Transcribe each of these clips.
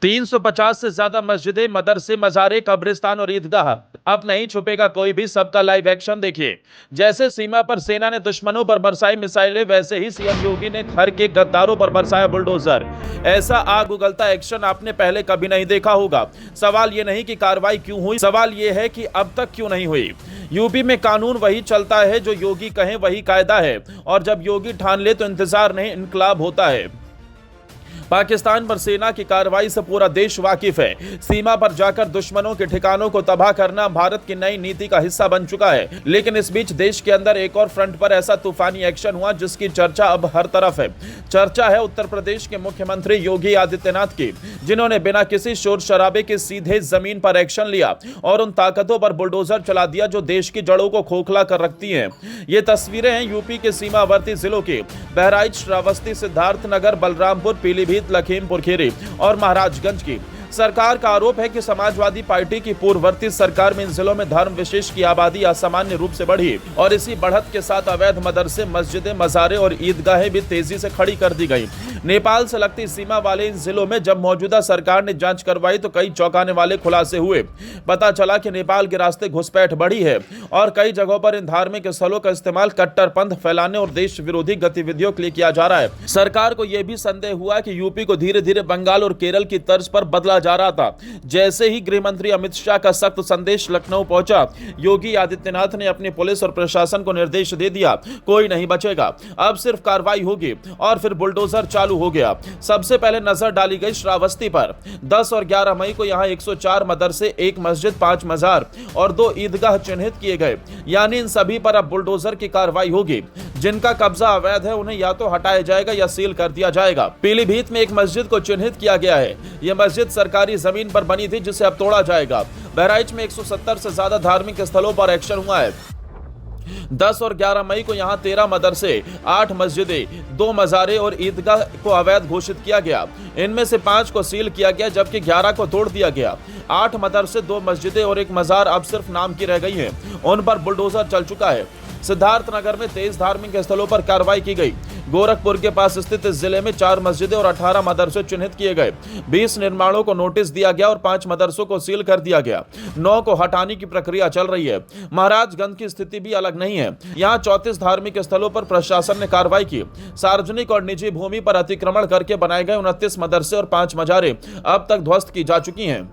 350 से ज्यादा मस्जिदें, मदरसे, मज़ारे, कब्रिस्तान और ईदगाह। अब नहीं छुपेगा कोई भी, सबका लाइव एक्शन देखिए। जैसे सीमा पर सेना ने दुश्मनों पर बरसाई मिसाइलें, वैसे ही सीएम योगी ने घर के गद्दारों पर बरसाया बुलडोजर। ऐसा आग उगलता एक्शन आपने पहले कभी नहीं देखा होगा। सवाल ये नहीं कि कार्रवाई क्यों हुई, सवाल ये है कि अब तक क्यों नहीं हुई। यूपी में कानून वही चलता है, जो योगी कहें वही कायदा है, और जब योगी ठान ले तो इंतजार नहीं, इनकलाब होता है। पाकिस्तान पर सेना की कार्रवाई से पूरा देश वाकिफ है। सीमा पर जाकर दुश्मनों के ठिकानों को तबाह करना भारत की नई नीति का हिस्सा बन चुका है। लेकिन इस बीच देश के अंदर एक और फ्रंट पर ऐसा तूफानी एक्शन हुआ जिसकी चर्चा अब हर तरफ है। चर्चा है उत्तर प्रदेश के मुख्यमंत्री योगी आदित्यनाथ की, जिन्होंने बिना किसी शोर शराबे के सीधे जमीन पर एक्शन लिया और उन ताकतों पर बुलडोजर चला दिया जो देश की जड़ों को खोखला कर रखती हैं। ये तस्वीरें हैं यूपी के सीमावर्ती जिलों की, बहराइच, श्रावस्ती, सिद्धार्थनगर, बलरामपुर, पीलीभीत, लखीमपुर खीरी और महाराजगंज की। सरकार का आरोप है कि समाजवादी पार्टी की पूर्ववर्ती सरकार में इन जिलों में धर्म विशेष की आबादी असामान्य रूप से बढ़ी और इसी बढ़त के साथ अवैध मदरसे, मस्जिदें, मज़ारे और ईदगाहें भी तेजी से खड़ी कर दी गई। नेपाल से लगती सीमा वाले इन जिलों में जब मौजूदा सरकार ने जांच करवाई तो कई चौंकाने वाले खुलासे हुए। पता चला कि नेपाल के रास्ते घुसपैठ बढ़ी है और कई जगहों पर इन धार्मिक स्थलों का इस्तेमाल कट्टरपंथ फैलाने और देश विरोधी गतिविधियों के लिए किया जा रहा है। सरकार को यह भी संदेह हुआ कि यूपी को धीरे धीरे बंगाल और केरल की तर्ज पर बदला जा रहा था। जैसे ही गृह मंत्री अमित शाह का सख्त संदेश लखनऊ पहुंचा, योगी आदित्यनाथ ने अपनी पुलिस और प्रशासन को निर्देश दे दिया, कोई नहीं बचेगा, अब सिर्फ कार्रवाई होगी। और फिर बुलडोजर चालू हो गया। सबसे पहले नजर डाली गई श्रावस्ती पर। 10 और 11 मई को यहां 104 मदरसे, 1 मस्जिद, 5 मजार और 2 ईदगाह चिन्हित किए गए। यानी इन सभी पर अब बुलडोजर की कार्रवाई होगी। जिनका कब्जा अवैध है उन्हें या तो हटाया जाएगा या सील कर दिया जाएगा। पीलीभीत में एक मस्जिद को चिन्हित किया गया है। यह मस्जिद सरकारी जमीन पर बनी थी, जिसे अब तोड़ा जाएगा। बहराइच में 170 से ज्यादा धार्मिक स्थलों पर एक्शन हुआ है। 10 और 11 मई को यहां 13 मदरसे, 8 मस्जिदें, 2 मज़ारे और ईदगाह को अवैध घोषित किया गया। इनमें से 5 को सील किया गया, जबकि 11 को तोड़ दिया गया। 8 मदरसे, 2 मस्जिदें और 1 मज़ार अब सिर्फ नाम की रह गई हैं। उन पर बुलडोजर चल चुका है। सिद्धार्थनगर में 23 धार्मिक स्थलों पर कार्रवाई की गई। गोरखपुर के पास स्थित इस जिले में 4 मस्जिदें और 18 मदरसे चिन्हित किए गए। 20 निर्माणों को नोटिस दिया गया और 5 मदरसों को सील कर दिया गया। 9 को हटाने की प्रक्रिया चल रही है। महाराजगंज की स्थिति भी अलग नहीं है। यहाँ 34 धार्मिक स्थलों पर प्रशासन ने कार्रवाई की। सार्वजनिक और निजी भूमि पर अतिक्रमण करके बनाए गए 29 मदरसे और 5 मजारें अब तक ध्वस्त की जा चुकी हैं।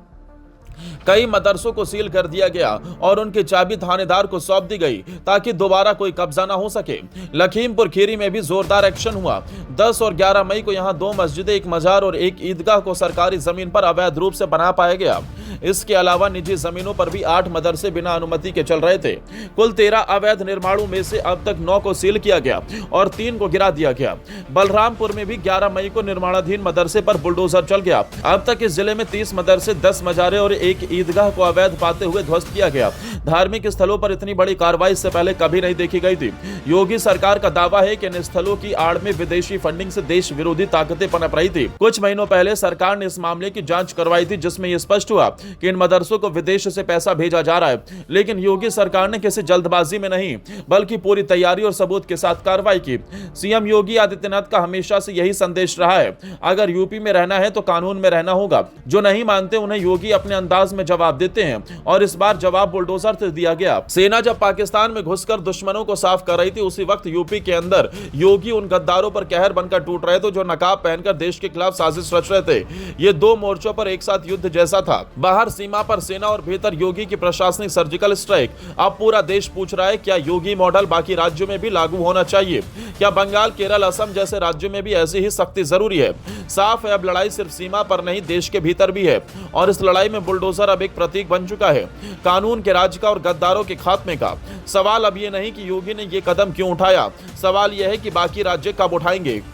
कई मदरसों को सील कर दिया गया और उनकी चाबी थानेदार को सौंप दी गई ताकि दोबारा कोई कब्जा ना हो सके। लखीमपुर खीरी में भी जोरदार एक्शन हुआ। 10 और 11 मई को यहां 2 मस्जिदें, 1 मजार और 1 ईदगाह को सरकारी जमीन पर अवैध रूप से बना पाया गया। इसके अलावा निजी जमीनों पर भी 8 मदरसे बिना अनुमति के चल रहे थे। कुल 13 अवैध निर्माणों में से अब तक 9 को सील किया गया और 3 को गिरा दिया गया। बलरामपुर में भी 11 मई को निर्माणाधीन मदरसे पर बुलडोजर चल गया। अब तक इस जिले में 30 मदरसे, 10 मजारे और 1 ईदगाह को अवैध पाते हुए ध्वस्त किया गया। धार्मिक स्थलों पर इतनी बड़ी कार्रवाई इससे पहले कभी नहीं देखी गई थी। योगी सरकार का दावा है कि इन स्थलों की आड़ में विदेशी फंडिंग से देश विरोधी ताकतें पनप रही थी। कुछ महीनों पहले सरकार ने इस मामले की जांच करवाई थी, जिसमें यह स्पष्ट हुआ कि इन मदरसों को विदेश से पैसा भेजा जा रहा है। लेकिन योगी सरकार ने किसी जल्दबाजी में नहीं, बल्कि पूरी तैयारी और सबूत के साथ कार्रवाई की। सीएम योगी आदित्यनाथ का हमेशा से यही संदेश रहा है, अगर यूपी में रहना है तो कानून में रहना होगा। जो नहीं मानते उन्हें योगी अपने अंदाज में जवाब देते हैं और इस बार जवाब बुलडोजर से दिया गया। सेना जब पाकिस्तान में घुसकर दुश्मनों को साफ कर रही थी, उसी वक्त यूपी के अंदर योगी उन गद्दारों पर कहर बनकर टूट रहे थे जो नकाब पहनकर देश के खिलाफ साजिश रच रहे थे। ये 2 मोर्चों पर एक साथ युद्ध जैसा था। बाहर सीमा पर सेना और भीतर योगी की प्रशासनिक सर्जिकल स्ट्राइक। अब पूरा देश पूछ रहा है, क्या योगी मॉडल बाकी राज्यों में भी लागू होना चाहिए? क्या बंगाल, केरल, असम जैसे राज्यों में भी ऐसी ही सख्ती जरूरी है? साफ है, अब लड़ाई सिर्फ सीमा पर नहीं, देश के भीतर भी है और इस लड़ाई में बुलडोजर अब एक प्रतीक बन चुका है, कानून के राज का और गद्दारों के खात्मे का। सवाल अब ये नहीं कि योगी ने ये कदम क्यों उठाया, सवाल यह है कि बाकी राज्य कब उठाएंगे।